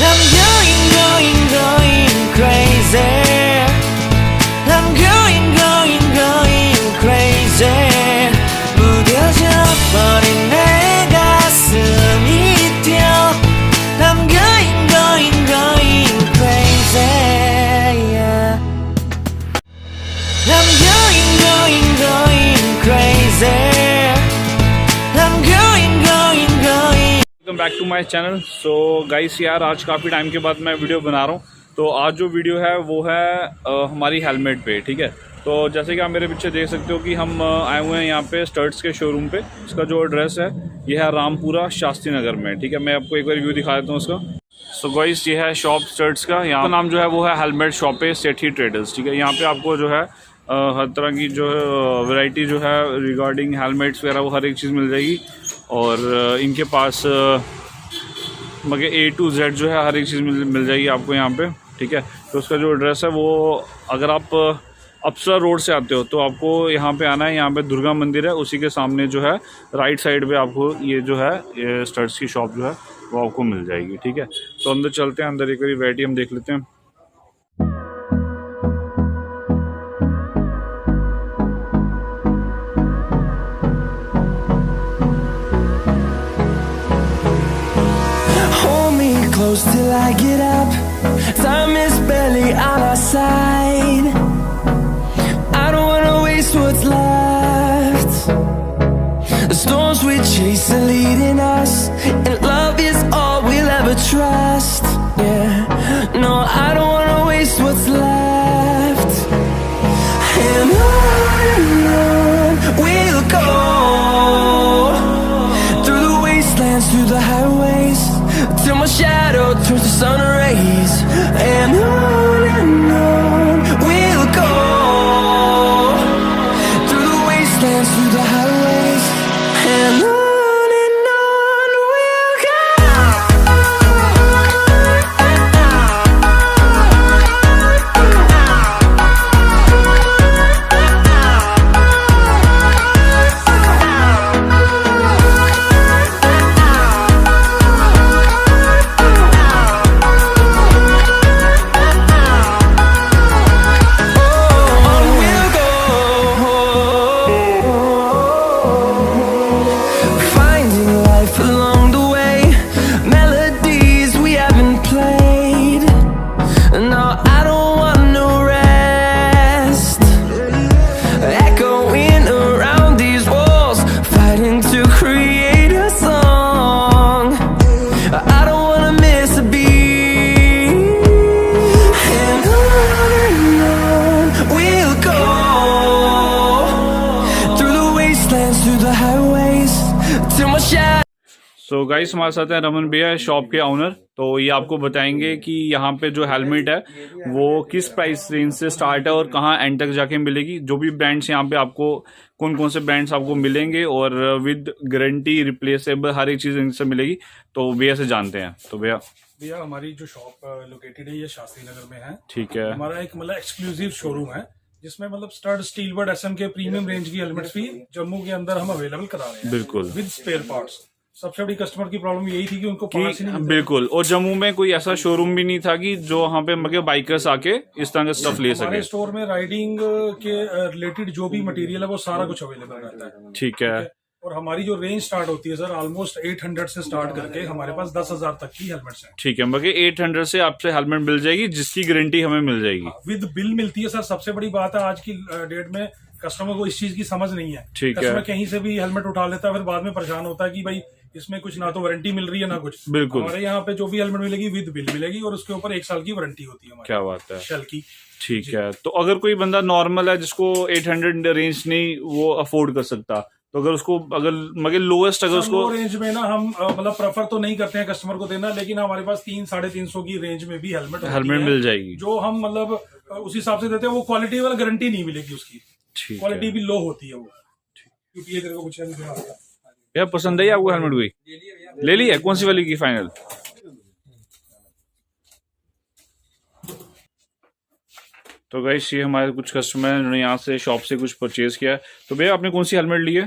I'm going crazy. I'm going crazy. 무뎌져 버린 내 가슴이 뛰어. I'm going crazy. Yeah. I'm going crazy. I'm going welcome back to my channel. So guys यार आज काफ़ी time के बाद मैं video बना रहा हूँ। तो आज जो वीडियो है वो है हमारी हेलमेट पे, ठीक है। तो जैसे कि आप मेरे पीछे देख सकते हो कि हम आए हुए हैं यहाँ पे स्टड्स के शोरूम पे। इसका जो एड्रेस है ये है रामपुरा शास्त्री नगर में, ठीक है। मैं आपको एक बार रिव्यू दिखा देता हूँ उसका। सो गाइस ये है शॉप स्टड्स का, यहाँ का नाम जो है वो है हेलमेट शॉप है सेठी ट्रेडर्स, ठीक है। यहाँ पे आपको जो है हर तरह की जो है वैरायटी जो है रिगार्डिंग हेलमेट्स वगैरह वो हर एक चीज़ मिल जाएगी। और इनके पास मगर A to Z जो है हर एक चीज़ मिल जाएगी आपको यहाँ पे, ठीक है। तो उसका जो एड्रेस है वो, अगर आप अप्सरा रोड से आते हो तो आपको यहाँ पे आना है। यहाँ पे दुर्गा मंदिर है, उसी के सामने जो है राइट साइड पे आपको ये जो है ये स्टड्स की शॉप जो है वो आपको मिल जाएगी, ठीक है। तो अंदर चलते हैं, अंदर एक बार वैरायटी हम देख लेते हैं। close till I get up. Time is barely on our side. I don't wanna waste what's left. The storms we chase are leading us, and love is all we'll ever trust. Yeah, no, I don't wanna waste what's left. And on we'll go, through the wastelands, through the highways, till my shadow turns to sun rays. And on we'll go, through the wastelands, through the highways. And on we'll go. So guys हमारे साथ है रमन भैया, shop के honour. तो ये आपको बताएंगे कि यहाँ पे जो हेलमेट है वो किस प्राइस रेंज से स्टार्ट है और कहाँ एंड तक जाके मिलेगी। जो भी ब्रांड्स यहाँ पे आपको, कौन कौन से ब्रांड्स आपको मिलेंगे और विद गारंटी रिप्लेसेबल हर एक चीज़ इनसे मिलेगी। तो भैया से जानते हैं। तो भैया हमारी जो शॉप लोकेटेड है ये शास्त्री नगर में है, ठीक है। हमारा एक मतलब एक्सक्लूसिव शोरूम है जिसमें मतलब स्टड, स्टीलबर्ड, SM के प्रीमियम रेंज की हेलमेट्स भी जम्मू के अंदर हम अवेलेबल करा रहे हैं, बिल्कुल विद स्पेयर पार्ट्स। सबसे बड़ी कस्टमर की प्रॉब्लम यही थी कि उनको पार्ट्स नहीं मिलते। बिल्कुल, और जम्मू में कोई ऐसा शोरूम भी नहीं था कि जो वहाँ पे मतलब बाइकर्स आके इस तरह का स्टफ ले सके। हमारे स्टोर में राइडिंग के रिलेटेड जो भी मटेरियल है वो सारा कुछ अवेलेबल रहता है, ठीक है। और हमारी जो रेंज स्टार्ट होती है सर ऑलमोस्ट 800 से स्टार्ट करके हमारे पास 10,000 तक की हेलमेट्स हैं, ठीक है। मतलब 800 से आपसे हेलमेट मिल जाएगी जिसकी गारंटी हमें मिल जाएगी, विद बिल मिलती है सर। सबसे बड़ी बात है आज की डेट में कस्टमर को इस चीज की समझ नहीं है। ठीक है। कस्टमर कहीं से भी हेलमेट उठा लेता है, फिर बाद में परेशान होता है कि भाई इसमें कुछ ना तो वारंटी मिल रही है ना कुछ। बिल्कुल, हमारे यहाँ पे जो भी हेलमेट मिलेगी विद बिल मिलेगी और उसके ऊपर 1 साल की वारंटी होती है हमारी। क्या बात है, शेल की, ठीक है। तो अगर कोई बंदा नॉर्मल है जिसको 800 रेंज नहीं वो अफोर्ड कर सकता, तो अगर उसको अगर मगर लोएस्ट अगर उसको रेंज में ना हम मतलब प्रेफर तो नहीं करते हैं कस्टमर को देना, लेकिन हमारे पास 300-350 की रेंज में भी हेलमेट मिल जाएगी जो हम मतलब उस हिसाब से देते हैं। वो क्वालिटी वाला गारंटी नहीं मिलेगी उसकी, क्वालिटी भी लो होती है वो, क्योंकि ये तेरे को कुछ यार पसंद है आपको हेलमेट? कोई ले ली है? कौन सी वाली की फाइनल? तो गाइस ये हमारे कुछ कस्टमर हैं जिन्होंने यहाँ से शॉप से कुछ परचेज किया है। तो भैया आपने कौन सी हेलमेट ली है?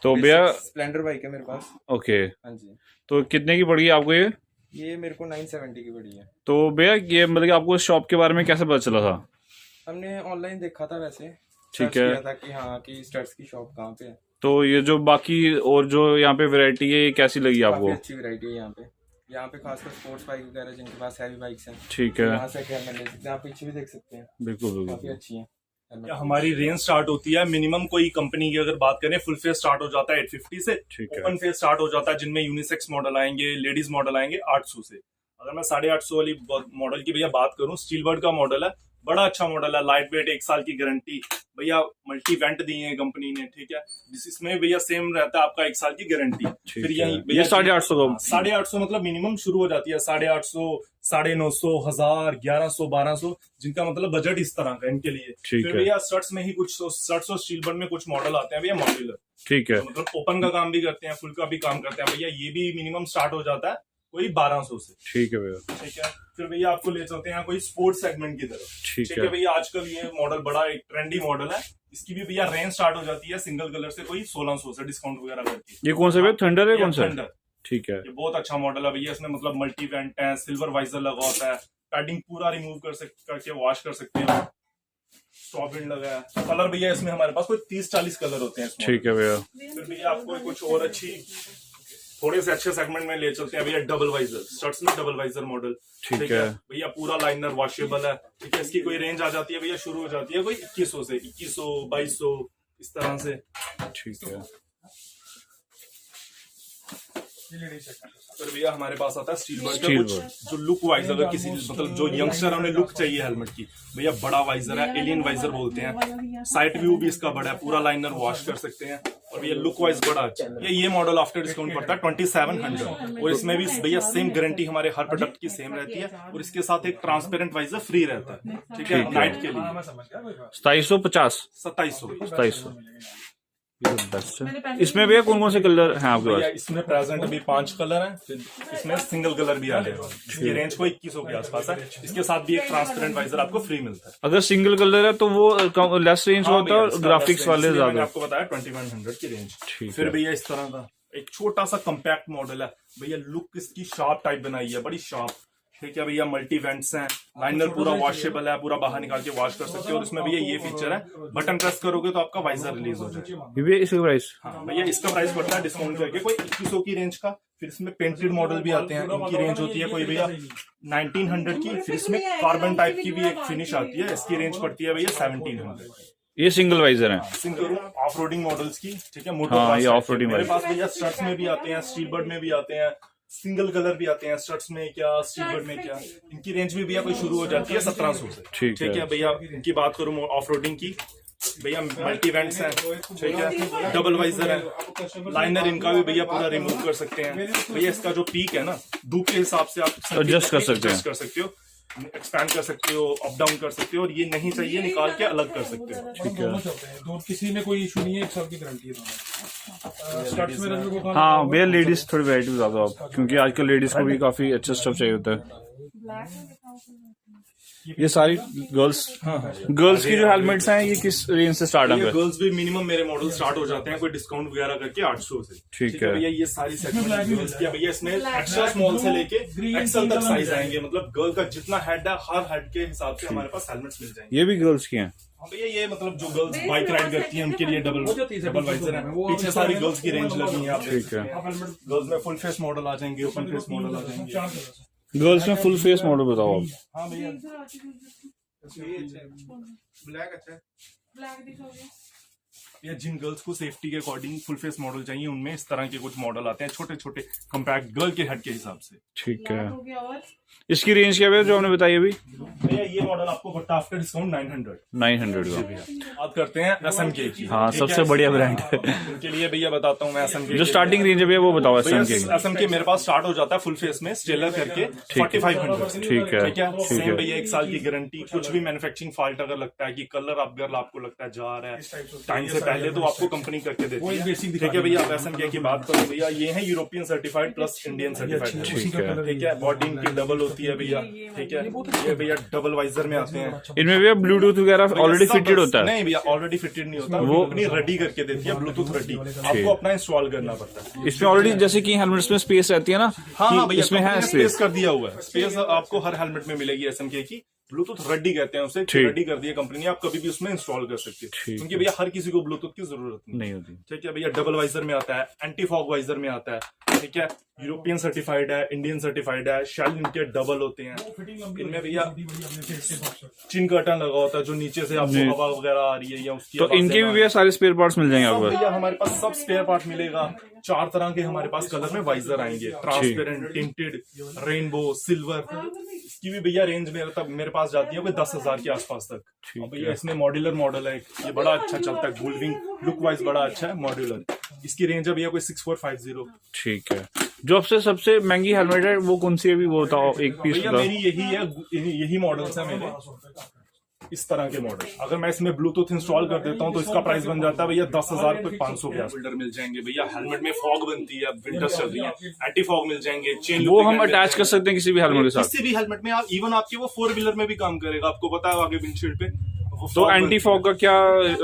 तो भैया स्प्लेंडर बाइक है मेरे पास। ओके, हाँ जी। तो कितने की पड़ी आपको ये? ये मेरे को 970 की पड़ी है। तो भैया ये मतलब कि आपको इस शॉप के बारे में कैसे पता चला था? हमने ऑनलाइन देखा था वैसे, ठीक सर्च है। किया था कि हाँ कि स्टड्स की शॉप कहाँ पे है। तो ये जो बाकी और जो यहाँ पे वैरायटी है ये कैसी लगी काफी आपको? अच्छी वैरायटी है यहाँ पे खासकर स्पोर्ट्स बाइक वगैरह जिनके पास हैवी बाइक्स हैं, ठीक है, यहाँ से क्या ले सकते हैं। आप पीछे भी देख सकते हैं, बिल्कुल काफी बिल्कुल। अच्छी है। या हमारी रेंज स्टार्ट होती है मिनिमम, कोई कंपनी की अगर बात करें फुल फेस स्टार्ट हो जाता है 850 से, ठीक है। ओपन फेस स्टार्ट हो जाता है जिनमें यूनिसेक्स मॉडल आएंगे, लेडीज मॉडल आएंगे 800 से। अगर मैं 850 वाली मॉडल की भैया बात करूं, स्टील बर्ड का मॉडल है, बड़ा अच्छा मॉडल है, लाइट वेट, 1 साल की गारंटी भैया, मल्टी वेंट दी है कंपनी ने, ठीक है। जिसमें भैया सेम रहता है आपका 1 साल की गारंटी। फिर यही ये 850 का 850 मतलब मिनिमम शुरू हो जाती है 850, 950, 1000, 1100, 1200, जिनका मतलब बजट इस तरह का इनके लिए। ठीक फिर है। भैया स्टड्स में ही कुछ स्टड्स और स्टील बर्ड में कुछ मॉडल आते हैं भैया मॉड्यूलर, ठीक है, तो मतलब ओपन का काम भी करते हैं, फुल का भी काम करते हैं भैया। ये भी मिनिमम स्टार्ट हो जाता है कोई 1200 से, ठीक है भैया, ठीक है। फिर भैया आपको ले चलते हैं कोई स्पोर्ट्स सेगमेंट की तरफ, ठीक ठीक है। है भैया। आजकल ये मॉडल बड़ा एक ट्रेंडी मॉडल है, इसकी भी भैया रेंज स्टार्ट हो जाती है सिंगल कलर से कोई 1600 से, डिस्काउंट वगैरह करके। ये कौन सा भैया, थंडर है कौन सा? थंडर, ठीक है, ये बहुत अच्छा मॉडल है भैया। इसमें मतलब मल्टी वेंट है, सिल्वर वाइजर लगा होता है, पैडिंग पूरा रिमूव करके वॉश कर सकते हैं, स्टॉप विंड लगा है। कलर भैया इसमें हमारे पास कोई 30-40 कलर होते हैं इसमें। ठीक है भैया। फिर भैया आपको कुछ और अच्छी, थोड़े से अच्छे सेगमेंट में ले चलते हैं भैया। डबल वाइजर स्टड्स में, डबल वाइजर मॉडल, ठीक है भैया। पूरा लाइनर वॉशेबल है, ठीक है। इसकी कोई रेंज आ जाती है भैया, शुरू हो जाती है कोई 2100 से, 2100, 2200 इस तरह से, ठीक है। फिर भैया हमारे पास आता है स्टील बर्ड का स्टील कुछ बर्ड। जो लुक वाइज, अगर किसी मतलब जो यंगस्टर उन्हें लुक चाहिए हेलमेट की, भैया बड़ा वाइजर है, एलियन वाइजर बोलते हैं। साइड व्यू भी इसका बड़ा है, पूरा लाइनर वॉश कर सकते हैं, और भैया लुक वाइज बड़ा अच्छा है। ये मॉडल आफ्टर डिस्काउंट पड़ता है 2700, और इसमें भी भैया सेम गारंटी हमारी हर प्रोडक्ट की सेम रहती है, और इसके साथ एक ट्रांसपेरेंट वाइजर फ्री रहता है, ठीक है, नाइट के लिए। 2750, 2700 2700 बेस्ट है। इसमें भैया कौन कौन से कलर हैं आपके भैया पास? इसमें प्रेजेंट अभी 5 कलर हैं, फिर इसमें सिंगल कलर भी आ जाएगा। इसकी रेंज को 2100 के आसपास है। इसके साथ भी एक ट्रांसपेरेंट वाइजर आपको फ्री मिलता है। अगर सिंगल कलर है तो वो लेस रेंज हाँ होता है, और ग्राफिक्स वाले मैंने ज्यादा। आपको बताया 2100 की रेंज। ठीक फिर है। भैया इस तरह का एक छोटा सा कंपैक्ट मॉडल है भैया, लुक इसकी शार्प टाइप बनाई है, बड़ी शार्प, ठीक है भैया। मल्टी वेंट्स हैं, लाइनर पूरा वॉशेबल है, पूरा बाहर निकाल के वॉश कर सकते हो, और इसमें भैया ये फीचर है, बटन प्रेस करोगे तो आपका वाइजर रिलीज हो जाएगा। ये भी इसका प्राइस? हाँ भैया इसका प्राइस पड़ता है डिस्काउंट करके कोई 2100 की रेंज का। फिर इसमें पेंटेड मॉडल भी आते हैं, इनकी रेंज होती है कोई भैया 1900 की। फिर इसमें कार्बन टाइप की भी एक फिनिश आती है, इसकी रेंज पड़ती है भैया 1700। ये सिंगल वाइजर है? सिंगल ऑफ रोडिंग मॉडल्स की, ठीक है, मोटर। हाँ, ये off-roading मेरे वाले। पास भैया स्टड्स में भी आते हैं, स्टील बर्ड में भी आते हैं, सिंगल कलर भी आते हैं, स्टड्स में क्या, स्टील बर्ड में क्या। इनकी रेंज भी भैया कोई शुरू हो जाती है 1700 से, ठीक है भैया। इनकी बात करूं ऑफ रोडिंग की, भैया मल्टी वेंट्स हैं, ठीक है, डबल वाइजर है, लाइनर इनका भी भैया पूरा रिमूव कर सकते हैं भैया। इसका जो पीक है ना, धूप के हिसाब से आप Adjust कर सकते हैं। adjust कर सकते हो, एक्सपैंड कर सकते हो, अप डाउन कर सकते हो, और ये नहीं चाहिए निकाल के अलग कर सकते हो। ठीक है। दोनों चलते हैं, दो किसी में कोई इशू नहीं है, 1 साल की गारंटी है दोनों। स्टड्स में रखने को हाँ भैया, लेडीज थोड़ी वैरायटी बता दो आप, क्योंकि आजकल लेडीज को भी काफी अच्छा स्टफ चाहिए होता है। ये सारी गर्ल्स, गर्ल्स की जो हेलमेट्स हैं ये किस रेंज से स्टार्ट है? गर्ल्स भी मिनिमम मेरे मॉडल स्टार्ट हो जाते हैं कोई डिस्काउंट वगैरह करके 800 से, ठीक है। भैया। ये सारी सेगमेंट गर्ल्स की है भैया, इसमें एक्स्ट्रा स्मॉल से लेके एक्सल तक साइज आएंगे, मतलब गर्ल का जितना हेड है हर हेड के हिसाब से हमारे पास हेलमेट्स मिल जाएंगे। ये भी गर्ल्स की हैं? हाँ भैया, ये मतलब जो गर्ल्स बाइक राइड करती हैं उनके लिए डबल वाइजर है। पीछे सारी गर्ल्स की रेंज लगी है, आप देख सकते हैं। गर्ल्स में फुल फेस मॉडल आ जाएंगे, ओपन फेस मॉडल आ जाएंगे। गर्ल्स में फुल फेस मॉडल बताओ आप। हाँ भैया, ब्लैक अच्छा है। या जिन गर्ल्स को सेफ्टी के अकॉर्डिंग फुल फेस मॉडल चाहिए, उनमें इस तरह के कुछ मॉडल आते हैं, छोटे छोटे कंपैक्ट गर्ल के हेड के हिसाब से। ठीक है। इसकी रेंज क्या है जो आपने बताई अभी? भैया ये मॉडल आपको बट्टा आफ्टर डिस्काउंट 900 का। बात करते हैं SMK की। हाँ, ठीक सबसे है? बढ़िया ब्रांड है। उनके लिए भैया बताता हूँ मैं SMK जो स्टार्टिंग रेंज है भैया वो बताओ SMK की। SMK मेरे पास स्टार्ट हो जाता है फुल फेस में स्टेलर करके 4500। ठीक है, ठीक है, ठीक सेम है। भैया 1 साल की गारंटी। कुछ भी मैन्युफैक्चरिंग फॉल्ट अगर लगता है कि कलर अगर आपको लगता है जा रहा है, टाइम से पहले तो आपको कंपनी करके देती वो एक है। basic दिखा ठीक है भैया, आप SMK की बात करो भैया, ये है European certified plus Indian certified. ठीक है। ठीक है, बॉडी इनकी डबल होती है भैया। ठीक है, ये भैया डबल वाइजर में आते हैं। इनमें भैया ब्लूटूथ वगैरह ऑलरेडी फिटेड होता है? नहीं भैया, ऑलरेडी फिटेड नहीं होता, वो अपनी रेडी करके देती है, ब्लूटूथ रेडी, आपको अपना इंस्टॉल करना पड़ता है। इसमें ऑलरेडी जैसे कि हेलमेट्स में स्पेस रहती है ना, हाँ भैया, इसमें है स्पेस कर दिया हुआ है। स्पेस आपको हर हेलमेट में मिलेगी SMK की। ब्लूटूथ रेडी कहते हैं उसे, रेडी कर दिया कंपनी ने, आप कभी भी उसमें इंस्टॉल कर सकते हैं, क्योंकि भैया हर किसी को ब्लूटूथ की जरूरत नहीं होती। ठीक है भैया, डबल वाइजर में आता है, एंटी फॉग वाइजर में आता है। ठीक है, यूरोपियन सर्टिफाइड है, इंडियन सर्टिफाइड है, शेल इनके डबल होते हैं। इनमें भैया चिन कर्टन लगा होता है, जो नीचे से आपको हवा वगैरह आ रही है या उसकी, तो इनके भी भैया सारे स्पेयर पार्ट्स मिल जाएंगे आपको? भैया हमारे पास सब स्पेयर पार्ट मिलेगा। 4 तरह के हमारे पास कलर में वाइजर आएंगे, ट्रांसपेरेंट, टिंटेड, रेनबो, सिल्वर। इसकी भी भैया रेंज मेरे पास जाती है कोई 10,000 के आसपास तक। भैया इसमें मॉड्यूलर मॉडल है, ये बड़ा अच्छा चलता है, गुलविंग लुक वाइज बड़ा अच्छा है, मॉड्यूलर। इसकी रेंज है भैया कोई 6450। ठीक है। जो सबसे महंगी हेलमेट है वो कौन सी है, वो बताओ एक पीस? भैया मेरी यही है, यही मॉडल्स है मेरे, इस तरह के मॉडल। अगर मैं इसमें ब्लूटूथ इंस्टॉल कर देता हूँ तो इसका प्राइस बन जाता है भैया 10,000 कोई 500 के आसपास। मिल जाएंगे भैया, हेलमेट में फॉग बनती है, विंटर्स चल रही है, एंटी फॉग मिल जाएंगे, चेन वो हम अटैच कर सकते हैं किसी भी हेलमेट के साथ? किसी भी हेलमेट में। आप इवन आपकी वो 4 व्हीलर में भी काम करेगा, आपको पता है, आगे विंडशील्ड पे। तो एंटी फॉग का क्या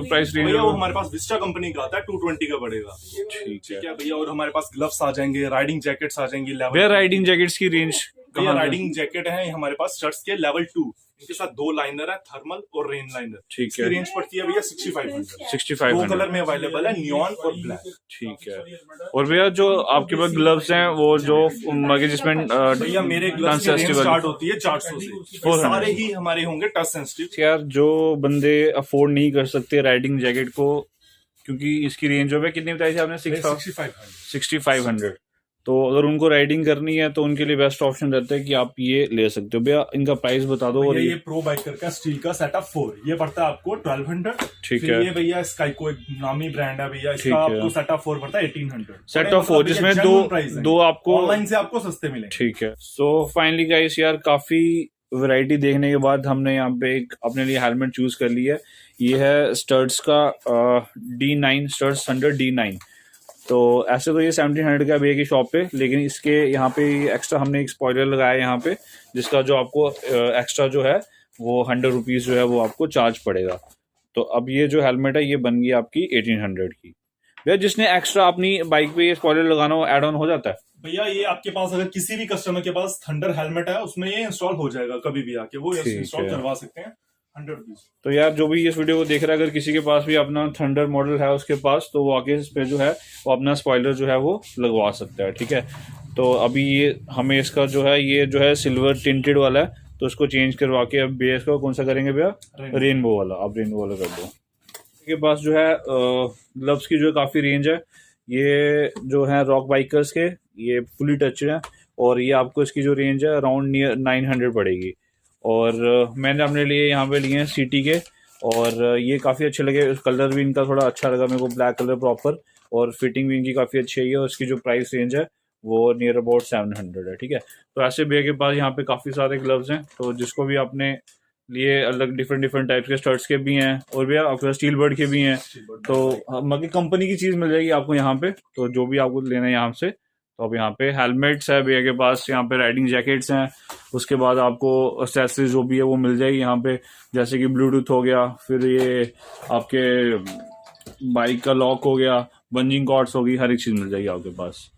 प्राइस रेंज है? वो हमारे पास विस्टा कंपनी का आता है, 220 का पड़ेगा। ठीक है भैया, और हमारे पास ग्लव्स आ जाएंगे, राइडिंग जैकेट्स आ जाएंगी। भैया राइडिंग जैकेट्स की रेंज? भैया राइडिंग जैकेट है हमारे पास शर्ट्स के लेवल 2, इनके साथ 2 लाइनर है, थर्मल और रेन लाइनर। ठीक है। रेंज पड़ती है भैया 6500। 6500 2 कलर में अवेलेबल है, नियॉन और ब्लैक। ठीक है। और भैया जो आपके पास ग्लव्स हैं, वो जो जिसमें भैया मेरे ग्लव्स की रेंज स्टार्ट होती है 400 से। सारे ही हमारे होंगे टच सेंसिटिव। यार जो बंदे अफोर्ड नहीं कर सकते राइडिंग जैकेट को, क्योंकि इसकी रेंज है कितनी बताई थी आपने? 6500। तो अगर उनको राइडिंग करनी है तो उनके लिए बेस्ट ऑप्शन रहता है कि आप ये ले सकते हो। भैया इनका प्राइस बता दो। और ये प्रो बाइकर का स्टील का सेटअप 4, ये पड़ता है आपको 1200। ठीक है। ये भैया स्काइको एक नामी ब्रांड है भैया, इसका आपको सेटअप 4 पड़ता है 1800। सेटअप 4 जिसमें दो आपको ऑनलाइन से आपको सस्ते मिलेंगे। ठीक है। सो फाइनली गाइस यार, काफी वैरायटी देखने के बाद हमने यहाँ पे एक अपने लिए हेलमेट चूज कर लिया है। ये है स्टर्ड्स का D9 स्टर्ड्स थंडर D9। तो ऐसे तो ये 1700 का भैया की शॉप पे, लेकिन इसके यहाँ पे एक्स्ट्रा हमने एक स्पॉइलर लगाया यहाँ पे, जिसका जो आपको एक्स्ट्रा जो है वो 100 रुपीज जो है वो आपको चार्ज पड़ेगा। तो अब ये जो हेलमेट है ये बन गई आपकी 1800 की। भैया जिसने एक्स्ट्रा अपनी बाइक पे ये स्पॉइलर लगाना हो, एड ऑन हो जाता है? भैया ये आपके पास अगर किसी भी कस्टमर के पास थंडर हेलमेट है, उसमें ये इंस्टॉल हो जाएगा, कभी भी आके वो इंस्टॉल करवा सकते हैं 100 रुपीज। तो यार जो भी इस वीडियो को देख रहा है, अगर किसी के पास भी अपना थंडर मॉडल है उसके पास, तो वो आके इस पे जो है वो अपना स्पॉइलर जो है वो लगवा सकता है। ठीक है। तो अभी ये हमें इसका जो है ये जो है सिल्वर टिंटेड वाला है, तो उसको चेंज करवा के अब बेस का कौन सा करेंगे भैया? रेनबो वाला। अब रेनबो वाला कर दो। के पास जो है ग्लव्स की जो है काफ़ी रेंज है। ये जो है रॉक बाइकर्स के, ये फुली टच है, और ये आपको इसकी जो रेंज है अराउंड नियर 900 पड़ेगी। और मैंने अपने लिए यहाँ पे लिए हैं सिटी के, और ये काफ़ी अच्छे लगे। कलर भी इनका थोड़ा अच्छा लगा मेरे को, ब्लैक कलर प्रॉपर, और फिटिंग भी इनकी काफ़ी अच्छी है। और इसकी जो प्राइस रेंज है वो नियर अबाउट 700 है। ठीक है। तो ऐसे भैया के पास यहाँ पे काफ़ी सारे ग्लव्स हैं, तो जिसको भी आपने लिए अलग डिफरेंट टाइप्स के स्टर्ट्स के भी हैं, और भैया आपके पास स्टील बर्ड के भी हैं। तो मतलब कंपनी की चीज़ मिल जाएगी आपको यहाँ पे। तो जो भी आपको लेना है यहाँ से, तो अब यहाँ पे हेलमेट्स है भैया के पास, यहाँ पे राइडिंग जैकेट्स हैं, उसके बाद आपको एक्सेसरीज जो भी है वो मिल जाएगी यहाँ पे, जैसे कि ब्लूटूथ हो गया, फिर ये आपके बाइक का लॉक हो गया, बंजिंग कॉर्ड्स होगी, हर एक चीज़ मिल जाएगी आपके पास।